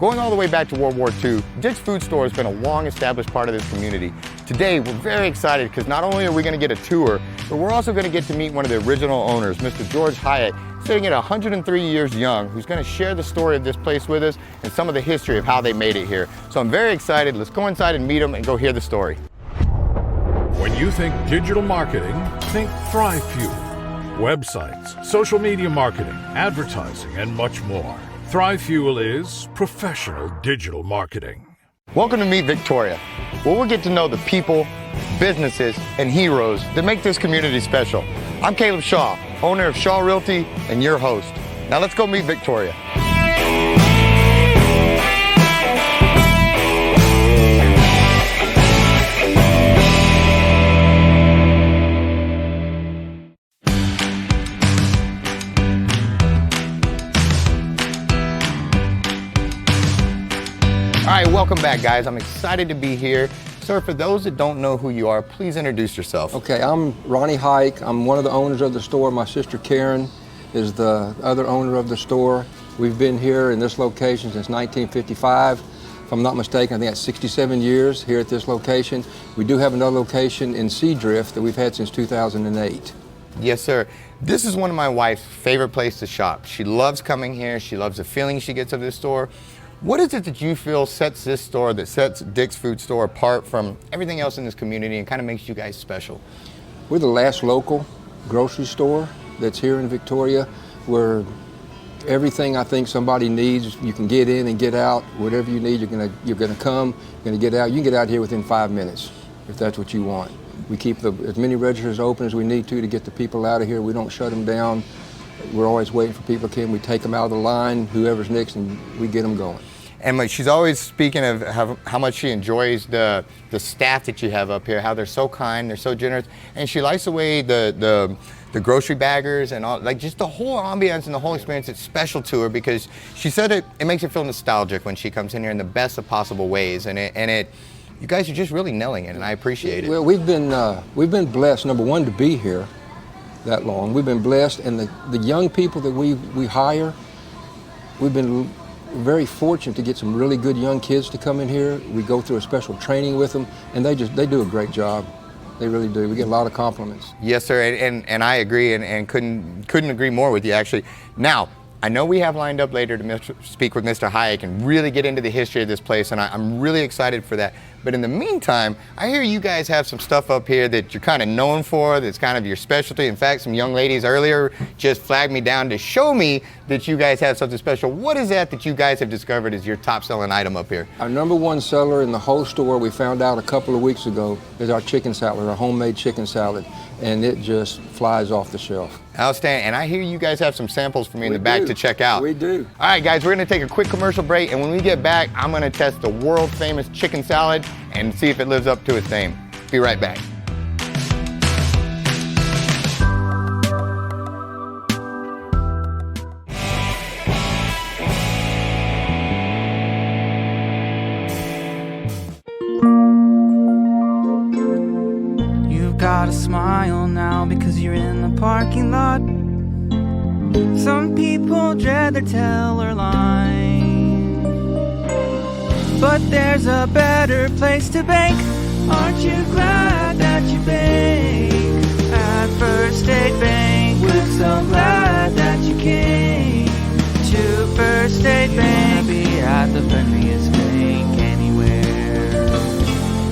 Going all the way back to World War II, Dick's Food Store has been a long established part of this community. Today, we're very excited because not only are we going to get a tour, but we're also going to get to meet one of the original owners, Mr. George Hyak, sitting at 103 years young, who's going to share the story of this place with us and some of the history of how they made it here. So I'm very excited. Let's go inside and meet him and go hear the story. When you think digital marketing, think Thrive Fuel. Websites, social media marketing, advertising, and much more. Thrive Fuel is professional digital marketing. Welcome to Meet Victoria, where we'll get to know the people, businesses, and heroes that make this community special. I'm Caleb Shaw, owner of Shaw Realty and your host. Now let's go meet Victoria. All right, welcome back, guys. I'm excited to be here. Sir, for those that don't know who you are, please introduce yourself. Okay, I'm Ronnie Hyak. I'm one of the owners of the store. My sister Karen is the other owner of the store. We've been here in this location since 1955. If I'm not mistaken, I think that's 67 years here at this location. We do have another location in Seadrift that we've had since 2008. Yes, sir. This is one of my wife's favorite places to shop. She loves coming here. She loves the feeling she gets of this store. What is it that you feel sets this store, that sets Dick's Food Store apart from everything else in this community and kind of makes you guys special? We're the last local grocery store that's here in Victoria, where everything I think somebody needs, you can get in and get out. Whatever you need, you're gonna come, you're gonna get out. You can get out here within 5 minutes if that's what you want. We keep as many registers open as we need to get the people out of here. We don't shut them down. We're always waiting for people to come. We take them out of the line, whoever's next, and we get them going. And she's always speaking of how much she enjoys the staff that you have up here, how they're so kind, they're so generous, and she likes the way the grocery baggers and all, like just the whole ambiance and the whole experience. It's special to her because she said it makes her feel nostalgic when she comes in here in the best of possible ways, and you guys are just really nailing it, and I appreciate it. Well, we've been blessed, number one, to be here that long. We've been blessed, and the young people that we hire, we've been very fortunate to get some really good young kids to come in here. We go through a special training with them, and they do a great job. They really do. We get a lot of compliments. Yes, sir, and I agree, and couldn't agree more with you, actually. Now, I know we have lined up later to speak with Mr. Hyak and really get into the history of this place, and I'm really excited for that. But in the meantime, I hear you guys have some stuff up here that you're kind of known for, that's kind of your specialty. In fact, some young ladies earlier just flagged me down to show me that you guys have something special. What is that you guys have discovered is your top selling item up here? Our number one seller in the whole store, we found out a couple of weeks ago, is our chicken salad, our homemade chicken salad, and it just flies off the shelf. Outstanding. And I hear you guys have some samples for me in the back to check out. We do. All right, guys, we're going to take a quick commercial break, and when we get back, I'm going to test the world famous chicken salad and see if it lives up to its name. Be right back. You've got a smile now because you're in the parking lot. Some people dread their teller line, but there's a better place to bank. Aren't you glad that you bank at First State Bank? We're so glad that you came to First State Bank. Be at the friendliest bank anywhere.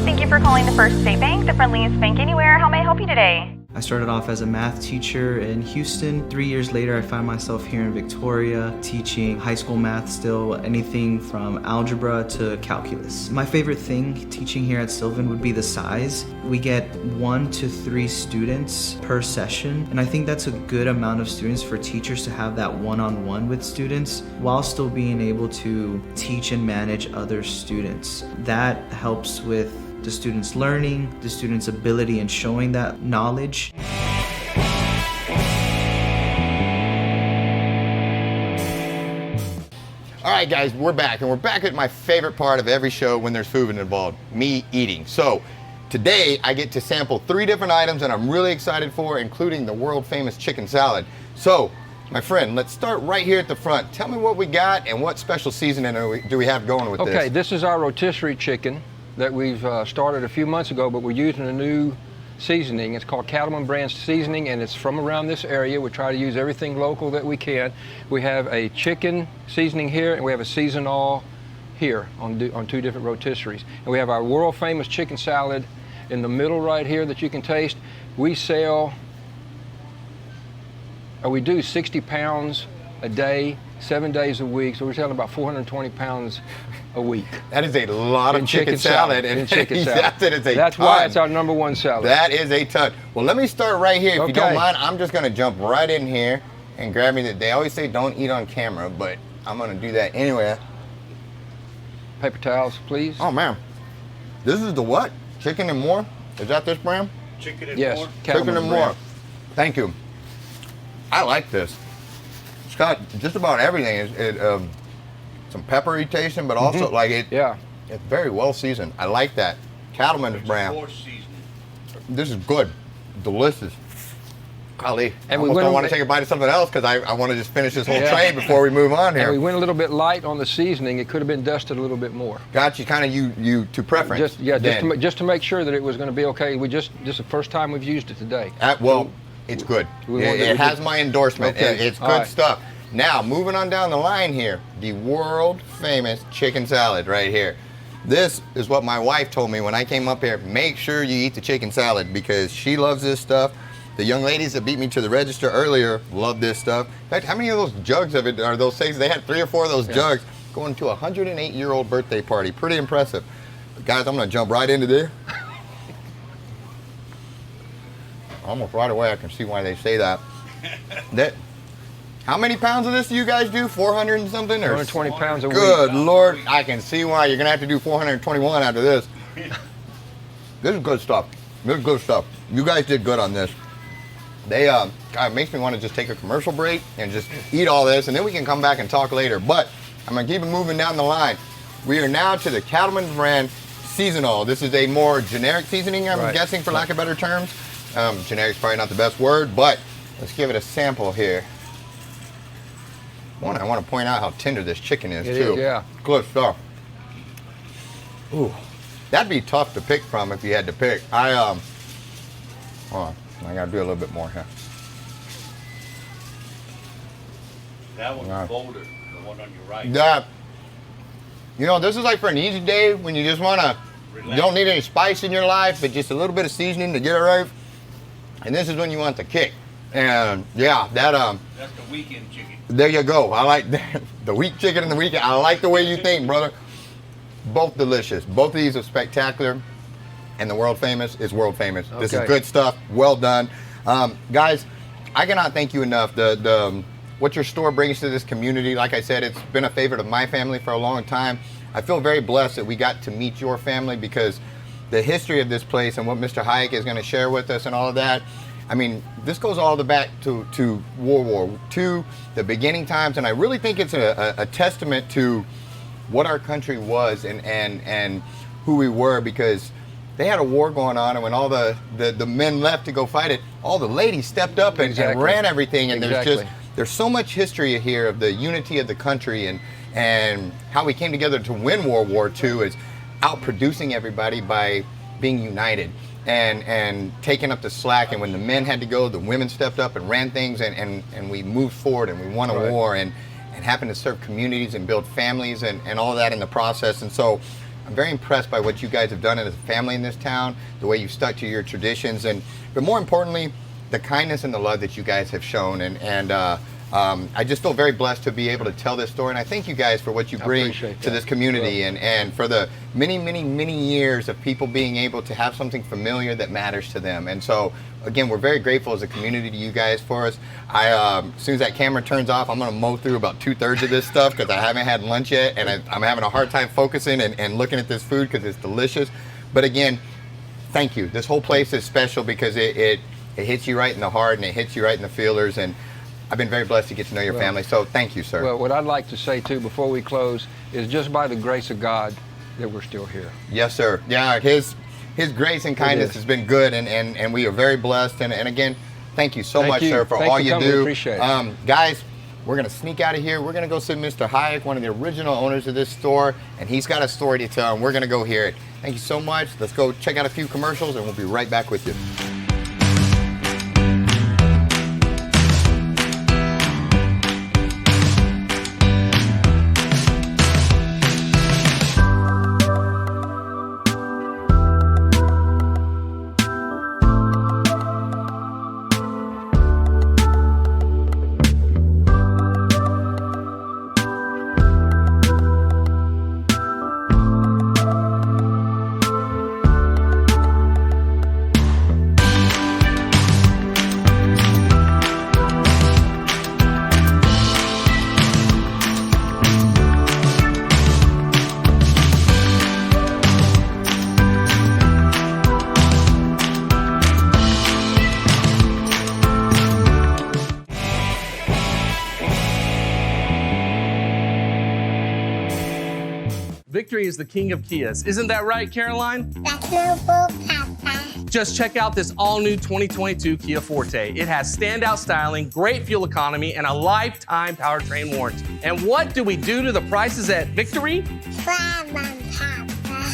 Thank you for calling the First State Bank, the friendliest bank anywhere. How may I help you today? I started off as a math teacher in Houston. 3 years later, I find myself here in Victoria teaching high school math still, anything from algebra to calculus. My favorite thing teaching here at Sylvan would be the size. We get 1 to 3 students per session, and I think that's a good amount of students for teachers to have that one-on-one with students while still being able to teach and manage other students. That helps with the students' learning, the students' ability in showing that knowledge. All right, guys, we're back, and we're back at my favorite part of every show when there's food involved, me eating. So today I get to sample 3 different items that I'm really excited for, including the world famous chicken salad. So My friend, let's start right here at the front. Tell me what we got and what special seasoning do we have going with this? Okay, this is our rotisserie chicken that we've started a few months ago, but we're using a new seasoning. It's called Cattleman brand seasoning, and it's from around this area. We try to use everything local that we can. We have a chicken seasoning here, and we have a season all here on 2 different rotisseries. And we have our world famous chicken salad in the middle right here that you can taste. We sell, we do 60 pounds a day, 7 days a week, so we're selling about 420 pounds a week. That is a lot of chicken salad. And chicken salad. That's why it's our #1 salad. That is a ton. Well, let me start right here. If you don't Okay. mind, I'm just going to jump right in here and grab me. They always say don't eat on camera, but I'm going to do that anyway. Paper towels, please. Oh, man. This is the what? Chicken and more? Is that this brand? Chicken and Yes, more. Chicken and more. brand. Thank you. I like this. It's got just about everything. Some peppery tasting, but also like it. Yeah. It's very well seasoned. I like that. Cattleman's brand. Horse seasoning. This is good. Delicious. Golly. I And we almost went don't a want to bit- take a bite of something else because I want to just finish this whole Yeah. tray before we move on And we here. went a little bit light on the seasoning. It could have been dusted a little bit more. Got you kind of you to preference. Just to make sure that it was going to be okay. This is the first time we've used it today. Well, it's good. We It, want- it has my endorsement. Okay. It's All good right. stuff. Now, moving on down the line here, the world famous chicken salad right here. This is what my wife told me when I came up here. Make sure you eat the chicken salad because she loves this stuff. The young ladies that beat me to the register earlier love this stuff. In fact, how many of those jugs of it are those things? They had 3 or 4 of those jugs going to a 108-year-old birthday party. Pretty impressive. But guys, I'm going to jump right into this. Almost right away, I can see why they say that. How many pounds of this do you guys do? 400 and something? Or 420 pounds a week. Good Lord, I can see why you're gonna have to do 421 after this. This is good stuff. This is good stuff. You guys did good on this. They God, it makes me want to just take a commercial break and just eat all this, and then we can come back and talk later. But I'm gonna keep it moving down the line. We are now to the Cattleman's brand seasonal. This is a more generic seasoning, I'm Right. guessing, for lack of better terms. Generic's probably not the best word, but let's give it a sample here. I want to point out how tender this chicken is, It too. is, yeah. Good stuff. Ooh, that'd be tough to pick from if you had to pick. Hold on, I gotta do a little bit more here. That one's Wow. bolder, the one on your right. That, this is like for an easy day when you just wanna, you don't need any spice in your life, but just a little bit of seasoning to get it right. And this is when you want the kick. And yeah, That's the weekend chicken. there you go. I like that. The weak chicken and the weekend. I like the way you think, brother. Both delicious. Both of these are spectacular. And the world famous is world famous. This is Okay. good stuff. Well done. Guys, I cannot thank you enough. What your store brings to this community, like I said, it's been a favorite of my family for a long time. I feel very blessed that we got to meet your family because the history of this place and what Mr. Hyak is going to share with us and all of that, I mean, this goes all the back to World War II, the beginning times, and I really think it's a testament to what our country was and who we were because they had a war going on, and when all the men left to go fight it, all the ladies stepped up and Exactly. ran everything, and Exactly. there's so much history here of the unity of the country and how we came together to win World War II is outproducing everybody by being united and taking up the slack. And when the men had to go, the women stepped up and ran things, and we moved forward and we won a Right. war and happened to serve communities and build families and all that in the process. And so I'm very impressed by what you guys have done as a family in this town, the way you've stuck to your traditions, but more importantly, the kindness and the love that you guys have shown. I just feel very blessed to be able to tell this story, and I thank you guys for what you bring appreciate to that. this community and for the many, many, many years of people being able to have something familiar that matters to them. And so, again, we're very grateful as a community to you guys for us. As soon as that camera turns off, I'm going to mow through about 2/3 of this stuff because I haven't had lunch yet, and I'm having a hard time focusing and looking at this food because it's delicious. But again, thank you. This whole place is special because it hits you right in the heart and it hits you right in the feelers. And I've been very blessed to get to know your family. So thank you, sir. Well, what I'd like to say too before we close is just by the grace of God that we're still here. Yes, sir. Yeah, his grace and kindness is. has been good, and we are very blessed. And again, Thank you so Thank much, you. sir, for Thanks all for you coming. do. Appreciate it. Guys, we're gonna sneak out of here. We're gonna go see Mr. Hyak, one of the original owners of this store, and he's got a story to tell, and we're gonna go hear it. Thank you so much. Let's go check out a few commercials, and we'll be right back with you. Victory is the king of Kias. Isn't that right, Caroline? That's no bull, Papa. Just check out this all-new 2022 Kia Forte. It has standout styling, great fuel economy, and a lifetime powertrain warranty. And what do we do to the prices at Victory? Grab 'em, Papa.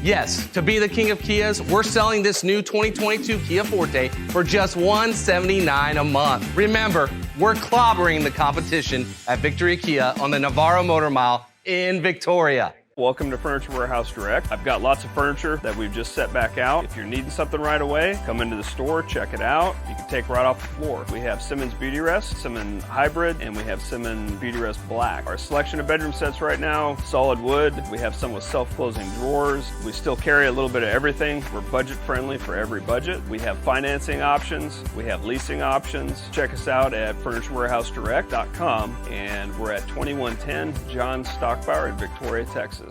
Yes, to be the king of Kias, we're selling this new 2022 Kia Forte for just $179 a month. Remember, we're clobbering the competition at Victory Kia on the Navarro Motor Mile in Victoria. Welcome to Furniture Warehouse Direct. I've got lots of furniture that we've just set back out. If you're needing something right away, come into the store, check it out. You can take right off the floor. We have Simmons Beauty Rest, Simmons Hybrid, and we have Simmons Beauty Rest Black. Our selection of bedroom sets right now, solid wood. We have some with self-closing drawers. We still carry a little bit of everything. We're budget friendly for every budget. We have financing options. We have leasing options. Check us out at FurnitureWarehouseDirect.com, and we're at 2110 John Stockbauer in Victoria, Texas.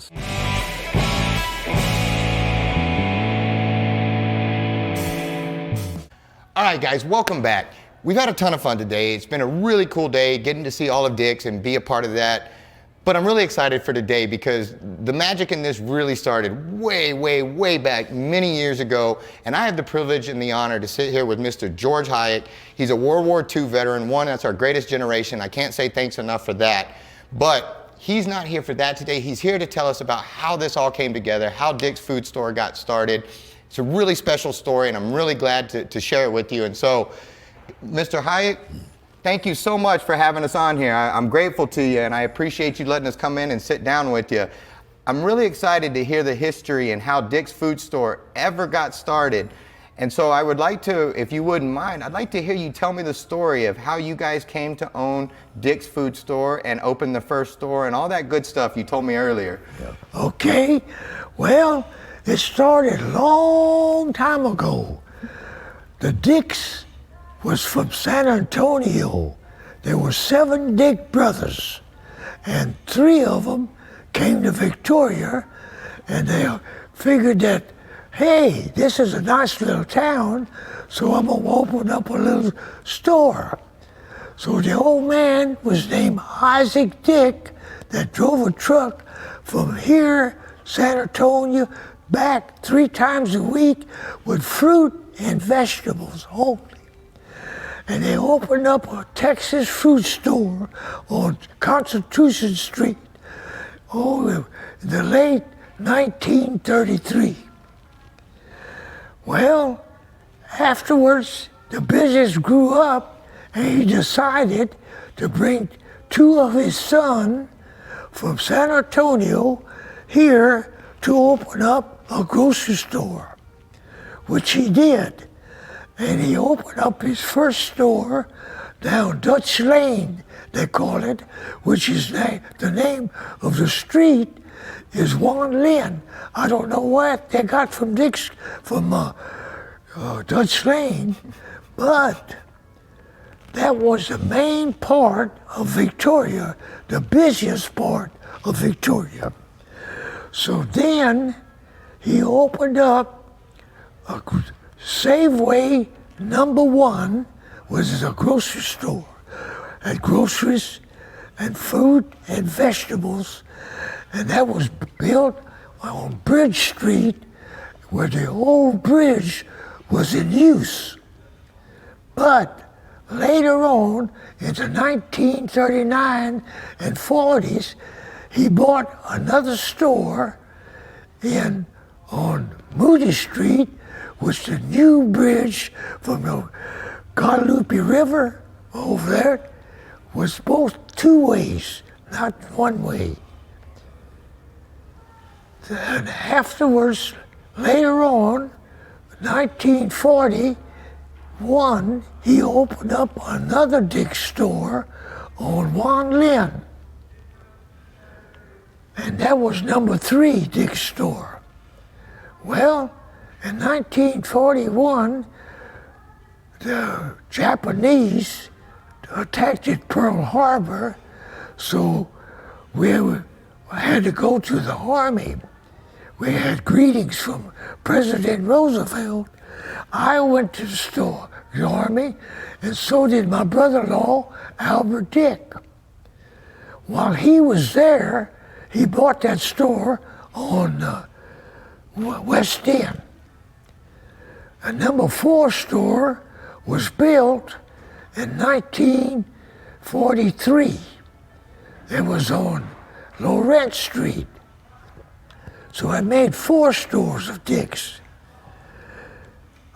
All right, guys, welcome back. We've had a ton of fun today. It's been a really cool day getting to see all of Dick's and be a part of that. But I'm really excited for today because the magic in this really started way, way, way back many years ago. And I have the privilege and the honor to sit here with Mr. George Hyak. He's a World War II veteran, one that's our greatest generation. I can't say thanks enough for that. But he's not here for that today. He's here to tell us about how this all came together, how Dick's Food Store got started. It's a really special story, and I'm really glad to share it with you. And so, Mr. Hyak, thank you so much for having us on here. I'm grateful to you, and I appreciate you letting us come in and sit down with you. I'm really excited to hear the history and how Dick's Food Store ever got started. And so I would like to, if you wouldn't mind, I'd like to hear you tell me the story of how you guys came to own Dick's Food Store and open the first store and all that good stuff you told me earlier. Okay, well, it started a long time ago. The Dicks was from San Antonio. There were 7 Dick brothers, and 3 of them came to Victoria, and they figured that, hey, this is a nice little town, so I'm gonna open up a little store. So the old man was named Isaac Dick that drove a truck from here, San Antonio, back 3 times a week with fruit and vegetables only. And they opened up a Texas food store on Constitution Street, in the late 1933. Well, afterwards, the business grew up, and he decided to bring 2 of his sons from San Antonio here to open up a grocery store, which he did. And he opened up his first store down Dutch Lane, they call it, which is the name of the street is Juan Lin. I don't know what they got from Dutch Lane, but that was the main part of Victoria, the busiest part of Victoria. So then he opened up a Safeway #1, was a grocery store, had groceries and food and vegetables, and that was built on Bridge Street, where the old bridge was in use. But later on, in the 1939 and 40s, he bought another store on Moody Street, which the new bridge from the Guadalupe River over there was both two ways, not one way. And afterwards, later on, 1941, he opened up another Dick's store on Wan Lin. And that was number 3 Dick's store. Well, in 1941, the Japanese attacked at Pearl Harbor, so we had to go to the Army. We had greetings from President Roosevelt. I went to the Army, and so did my brother-in-law, Albert Dick. While he was there, he bought that store on West End. A number 4 store was built in 1943. It was on Lawrence Street. So I made 4 stores of Dick's.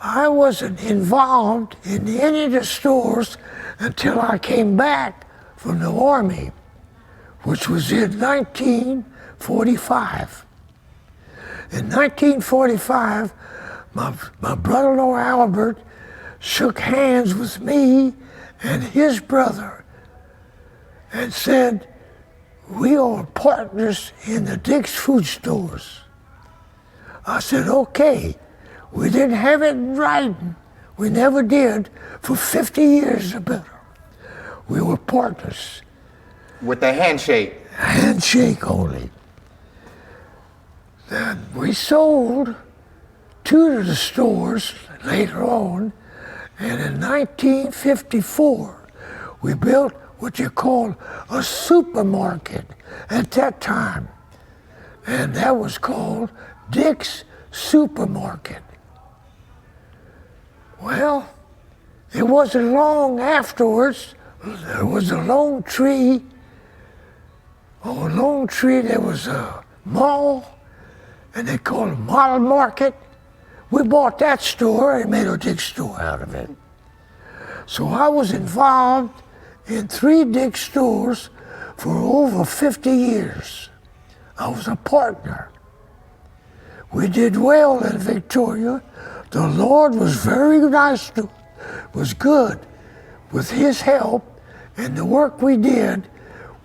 I wasn't involved in any of the stores until I came back from the Army, which was in 1945. In 1945, my brother-in-law Albert shook hands with me and his brother and said, "We are partners in the Dick's food stores." I said, "Okay." We didn't have it in writing. We never did for 50 years or better. We were partners. With a handshake. A handshake only. Then we sold 2 of the stores later on, and in 1954, we built what you call a supermarket at that time. And that was called Dick's Supermarket. Well, it wasn't long afterwards, there was a Lone Tree. On Lone Tree, there was a mall, and they called it Model Market. We bought that store and made a Dick's store out of it. So I was involved in 3 Dick's stores for over 50 years. I was a partner. We did well in Victoria. The Lord was very nice to, was good. With His help and the work we did,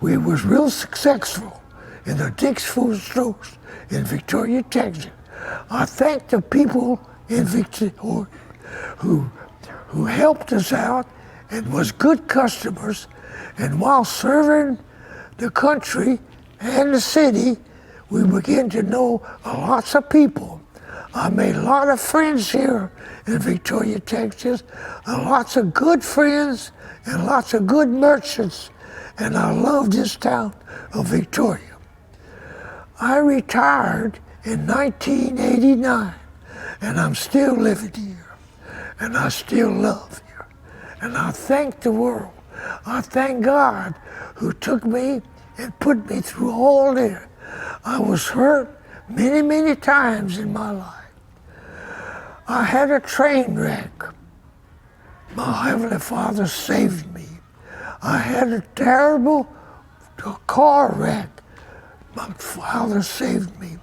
we was real successful in the Dick's food stores in Victoria, Texas. I thank the people in Victoria who helped us out and was good customers. And while serving the country and the city, we began to know lots of people. I made a lot of friends here in Victoria, Texas, lots of good friends and lots of good merchants, and I love this town of Victoria. I retired in 1989, and I'm still living here, and I still love here, and I thank the world. I thank God who took me and put me through all this. I was hurt many, many times in my life. I had a train wreck. My Heavenly Father saved me. I had a terrible car wreck. My Father saved me.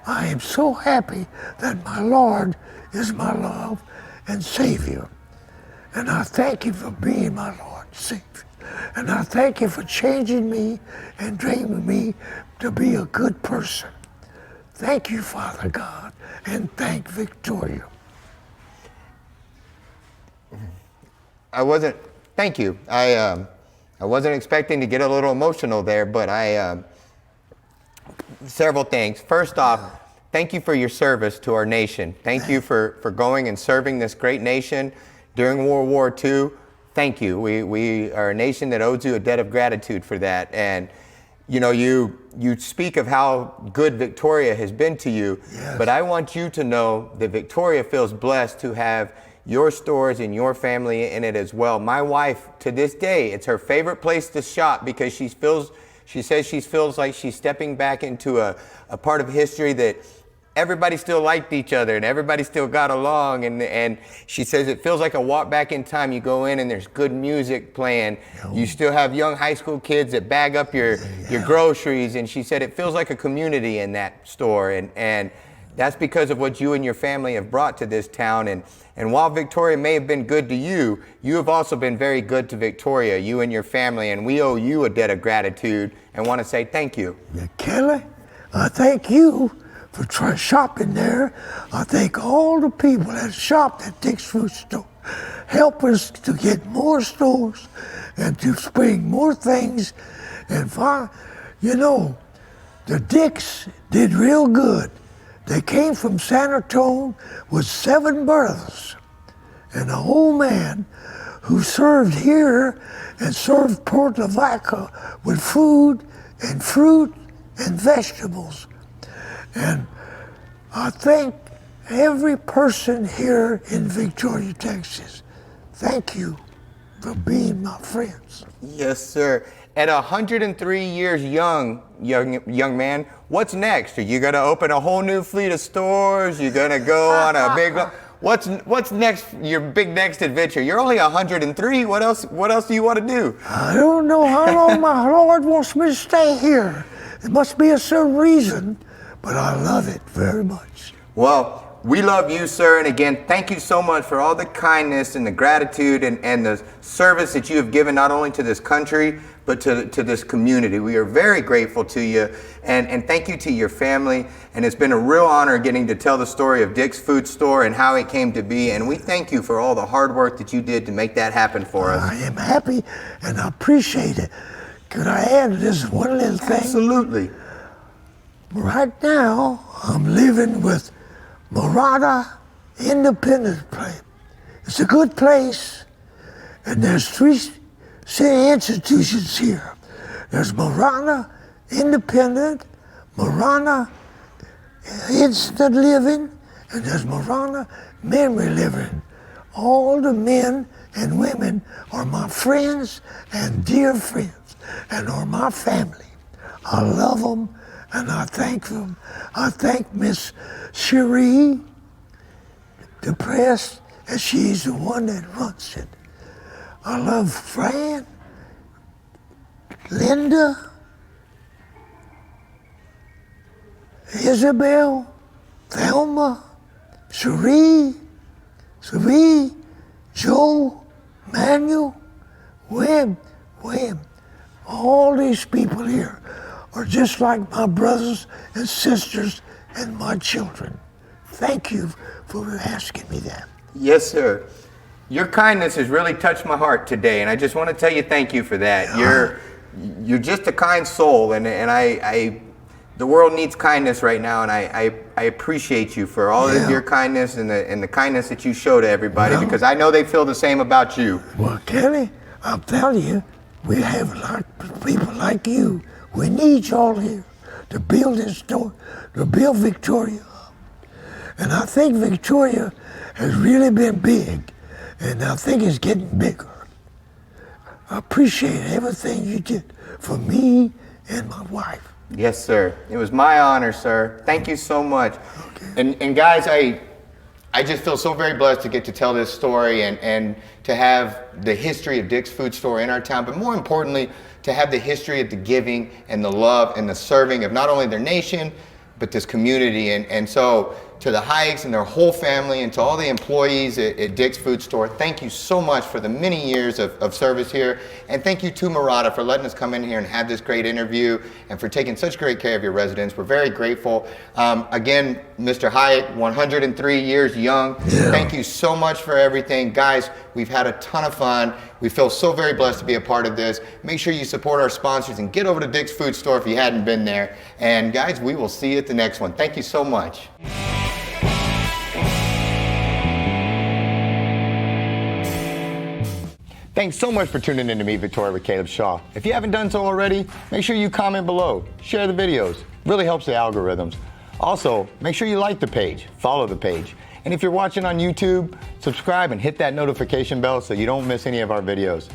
I am so happy that my Lord is my love and Savior. And I thank you for being my Lord and Savior. And I thank you for changing me and training me to be a good person. Thank you, Father God, and thank Victoria. Thank you. I wasn't expecting to get a little emotional there, but several things. First off, thank you for your service to our nation. Thank you for going and serving this great nation during World War II. Thank you. We are a nation that owes you a debt of gratitude for that. And you know, you speak of how good Victoria has been to you, yes. But I want you to know that Victoria feels blessed to have your stores and your family in it as well. My wife, to this day, it's her favorite place to shop because she says she feels like she's stepping back into a part of history that everybody still liked each other and everybody still got along, and she says it feels like a walk back in time. You go in and there's good music playing. You still have young high school kids that bag up your groceries, and she said it feels like a community in that store, and that's because of what you and your family have brought to this town. And while Victoria may have been good to you, you have also been very good to Victoria, you and your family, and we owe you a debt of gratitude and want to say thank you. Yeah, Kelly, I thank you for shopping there. I thank all the people that shopped at Dick's Food Store. Help us to get more stores and to spring more things. And you know, the Dicks did real good. They came from San Antonio with 7 brothers and an old man who served here and served Port Lavaca with food and fruit and vegetables. And I thank every person here in Victoria, Texas. Thank you for being my friends. Yes, sir. At 103 years young man, what's next? Are you gonna open a whole new fleet of stores? You gonna go on a big? What's next? Your big next adventure? You're only 103. What else do you want to do? I don't know how long my Lord wants me to stay here. It must be a certain reason, but I love it very much. Well, we love you, sir, and again, thank you so much for all the kindness and the gratitude and the service that you have given not only to this country, but to this community. We are very grateful to you, and thank you to your family, and it's been a real honor getting to tell the story of Dick's Food Store and how it came to be, and we thank you for all the hard work that you did to make that happen for us. I am happy, and I appreciate it. Could I add this one little thing? Absolutely. Right now, I'm living with Marana Independent Place. It's a good place, and there's 3 city institutions here. There's Marana Independent, Marana Instant Living, and there's Marana Memory Living. All the men and women are my friends and dear friends and are my family. I love them and I thank them. I thank Miss Cherie, the press, and she's the one that runs it. I love Fran, Linda, Isabel, Thelma, Cherie, Joe, Manuel, Wim. All these people here are just like my brothers and sisters and my children. Thank you for asking me that. Yes, sir. Your kindness has really touched my heart today, and I just want to tell you thank you for that. You're just a kind soul, and the world needs kindness right now, and I appreciate you for all of your kindness and the kindness that you show to everybody, because I know they feel the same about you. Well, Kelly, I'm telling you, we have a lot of people like you. We need y'all here to build this store, to build Victoria up. And I think Victoria has really been big, and I think it's getting bigger. I appreciate everything you did for me and my wife. Yes, sir. It was my honor, sir. Thank you so much. Okay. And guys, I just feel so very blessed to get to tell this story and to have the history of Dick's Food Store in our town, but more importantly, to have the history of the giving and the love and the serving of not only their nation, but this community. And so to the Hyaks and their whole family and to all the employees at Dick's Food Store, thank you so much for the many years of service here. And thank you to Murata for letting us come in here and have this great interview and for taking such great care of your residents. We're very grateful. Again, Mr. Hyak, 103 years young. Yeah. Thank you so much for everything. Guys, we've had a ton of fun. We feel so very blessed to be a part of this. Make sure you support our sponsors and get over to Dick's Food Store if you hadn't been there. And guys, we will see you at the next one. Thank you so much. Thanks so much for tuning in to Meet Victoria with Caleb Shaw. If you haven't done so already, make sure you comment below, share the videos. It really helps the algorithms. Also, make sure you like the page, follow the page. And if you're watching on YouTube, subscribe and hit that notification bell so you don't miss any of our videos.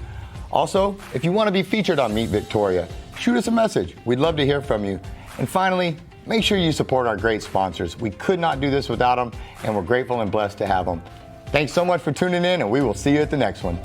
Also, if you want to be featured on Meet Victoria, shoot us a message. We'd love to hear from you. And finally, make sure you support our great sponsors. We could not do this without them, and we're grateful and blessed to have them. Thanks so much for tuning in, and we will see you at the next one.